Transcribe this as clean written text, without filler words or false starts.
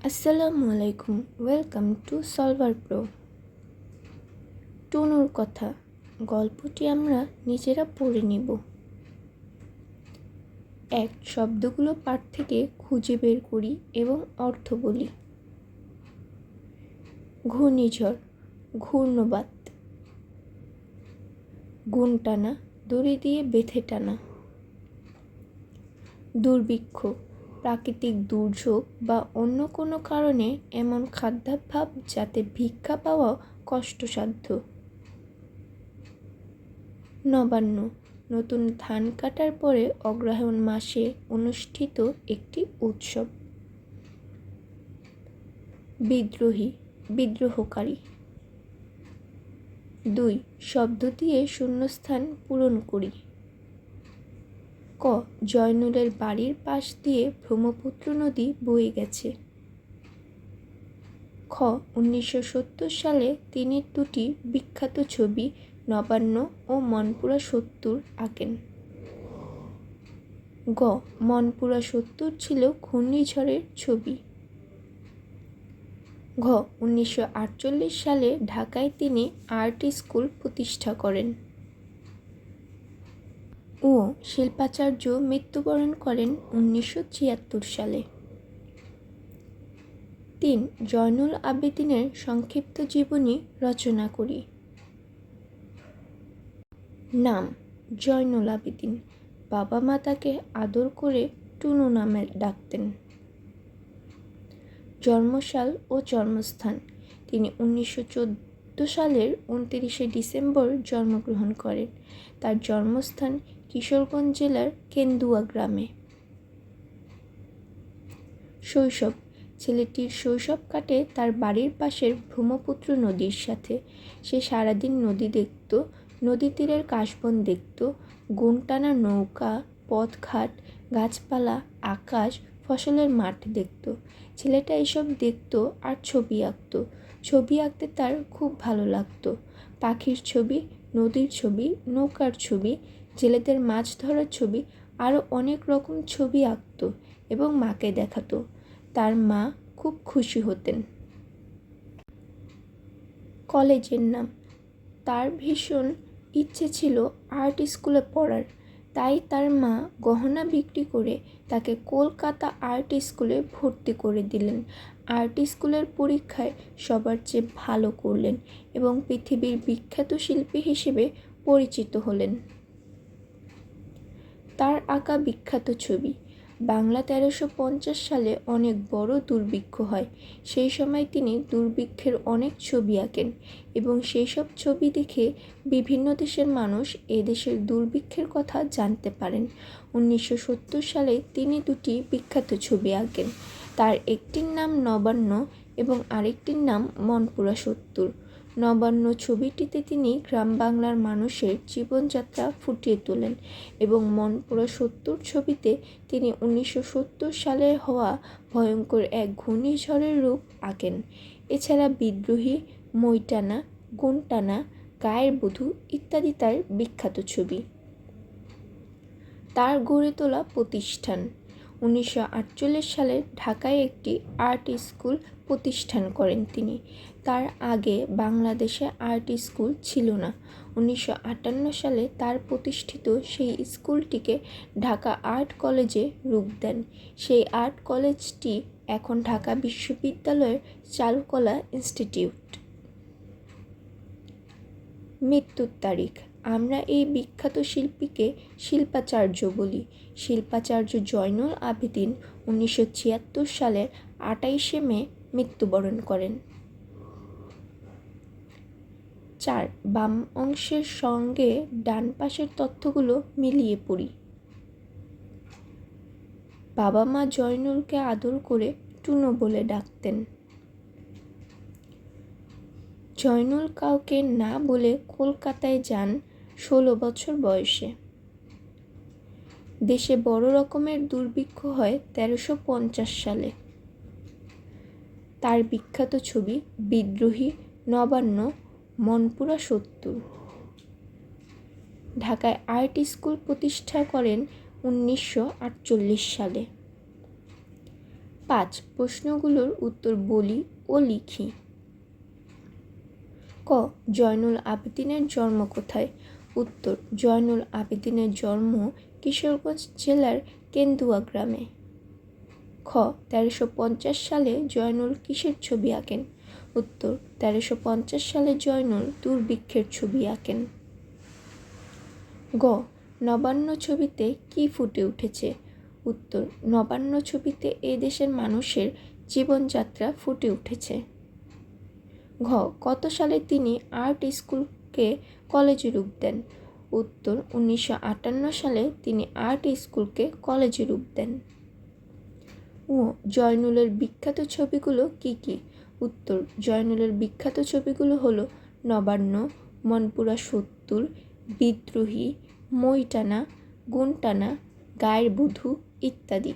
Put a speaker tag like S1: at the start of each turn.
S1: আসসালামু আলাইকুম, welcome to solver pro. টুনুর কথা গল্পটি আমরা নিজেরা পড়ে নিব। শব্দগুলো পাঠ থেকে খুঁজে বের করি এবং অর্থ বলি। ঘূর্ণিঝড়, ঘূর্ণবাত। গুণ টানা, দড়ি দিয়ে বেঁধে টানা। দুর্ভিক্ষ, প্রাকৃতিক দুর্যোগ বা অন্য কোনো কারণে এমন খাদ্যাভাব যাতে ভিক্ষা পাওয়া কষ্টসাধ্য। নবান্ন, নতুন ধান কাটার পরে অগ্রহায়ণ মাসে অনুষ্ঠিত একটি উৎসব। বিদ্রোহী, বিদ্রোহকারী। 2. শব্দ দিয়ে শূন্যস্থান পূরণ করি। ক. জয়নুলের বাড়ির পাশ দিয়ে ব্রহ্মপুত্র নদী বয়ে গেছে। খ. 1970 সালে তিনি দুটি বিখ্যাত ছবি নবান্ন ও মনপুরা 70 আঁকেন। গ. মনপুরা 70 ছিল ঘূর্ণিঝড়ের ছবি। ঘ. 1948 সালে ঢাকায় তিনি আর্ট স্কুল প্রতিষ্ঠা করেন। ও. শিল্পাচার্য মৃত্যুবরণ করেন 1976 সালে। 3. জয়নুল আবেদিনের সংক্ষিপ্ত জীবনী রচনা করি। নাম: জয়নুল আবেদিন। বাবা মা তাকে আদর করে টুনু নামে ডাকতেন। জন্মসাল ও জন্মস্থান: তিনি 1914 সালের 29শে ডিসেম্বর জন্মগ্রহণ করেন। তার জন্মস্থান কিশোরগঞ্জ জেলার কেন্দুয়া গ্রামে। শৈশব: ছেলেটির শৈশব কাটে তার বাড়ির পাশের ব্রহ্মপুত্র নদীর সাথে। সে সারাদিন নদী দেখত, নদী তীরের কাশবন দেখত, গুণ টানা নৌকা, পথঘাট, গাছপালা, আকাশ, ফসলের মাঠ দেখত। ছেলেটা এসব দেখত আর ছবি আঁকত। ছবি আঁকতে তার খুব ভালো লাগতো। পাখির ছবি, নদীর ছবি, নৌকার ছবি, জেলেদের মাছ ধরার ছবি, আরও অনেক রকম ছবি আঁকত এবং মাকে দেখাতো। তার মা খুব খুশি হতেন। কলেজের নাম: তার ভীষণ ইচ্ছে ছিল আর্ট স্কুলে পড়ার, তাই তার মা গহনা বিক্রি করে তাকে কলকাতা আর্ট স্কুলে ভর্তি করে দিলেন। আর্ট স্কুলের পরীক্ষায় সবার চেয়ে ভালো করলেন এবং পৃথিবীর বিখ্যাত শিল্পী হিসেবে পরিচিত হলেন। তার আঁকা বিখ্যাত ছবি: বাংলা 1350 সালে অনেক বড় দুর্ভিক্ষ হয়। সেই সময় তিনি দুর্ভিক্ষের অনেক ছবি আঁকেন এবং সেই সব ছবি দেখে বিভিন্ন দেশের মানুষ এদেশের দুর্ভিক্ষের কথা জানতে পারেন। 1970 সালে তিনি দুটি বিখ্যাত ছবি আঁকেন। তার একটির নাম নবান্ন এবং আরেকটির নাম মনপুরা 70। নবান্ন ছবিটিতে তিনি গ্রাম বাংলার মানুষের জীবনযাত্রা ফুটিয়ে তোলেন এবং মনপুরা 70 ছবিতে তিনি 1970 সালে হওয়া ভয়ঙ্কর এক ঘূর্ণিঝড়ের রূপ আঁকেন। এছাড়া বিদ্রোহী, মই টানা, গুণ টানা, গায়ের বধূ ইত্যাদি তার বিখ্যাত ছবি। তার গড়ে তোলা প্রতিষ্ঠান: 1948 সালে ঢাকায় একটি আর্ট স্কুল প্রতিষ্ঠান করেন তিনি। তার আগে বাংলাদেশে আর্ট স্কুল ছিল না। 1958 সালে তার প্রতিষ্ঠিত সেই স্কুলটিকে ঢাকা আর্ট কলেজে রূপ দেন। সেই আর্ট কলেজটি এখন ঢাকা বিশ্ববিদ্যালয়ের চারুকলা ইনস্টিটিউট। মৃত্যুর তারিখ: আমরা এই বিখ্যাত শিল্পীকে শিল্পাচার্য বলি। শিল্পাচার্য জয়নুল আবেদিন 1976 সালের 28শে মে মৃত্যুবরণ করেন। 4. বাম অংশের সঙ্গে ডান পাশের তথ্যগুলো মিলিয়ে পড়ি। বাবা মা জয়নুলকে আদর করে টুনু বলে ডাকতেন। জয়নুল কাউকে না বলে কলকাতায় যান 16 বছর বয়সে। দেশে বড় রকমের দুর্ভিক্ষ হয় 1350 সালে। তার বিখ্যাত ছবি বিদ্রোহী, নবান্ন, মনপুরা 70। ঢাকায় আর্ট স্কুল প্রতিষ্ঠা করেন 1948 সালে। 5 প্রশ্নগুলোর উত্তর বলি ও লিখি। ক জয়নুল আবেদিনের জন্ম কোথায়? উত্তর জয়নুল আবেদিনের জন্ম কিশোরগঞ্জ জেলার কেন্দুয়া গ্রামে। খ 1350 সালে জয়নুল কিসের ছবি আঁকেন? উত্তর 1350 সালে জয়নুল দুর্ভিক্ষের ছবি আঁকেন। গ নবান্ন ছবিতে কি ফুটে উঠেছে? উত্তর নবান্ন ছবিতে এ দেশের মানুষের জীবনযাত্রা ফুটে উঠেছে। ঘ কত সালে তিনি আর্ট স্কুলকে কলেজে রূপ দেন? উত্তর 1958 সালে তিনি আর্ট স্কুলকে কলেজে রূপ দেন। ও জয়নুলের বিখ্যাত ছবিগুলো কি কি? উত্তর জয়নুলের বিখ্যাত ছবিগুলো হলো নবান্ন, মনপুরা 70, বিদ্রোহী, মই টানা, গুণ টানা, গায়ের বধূ ইত্যাদি।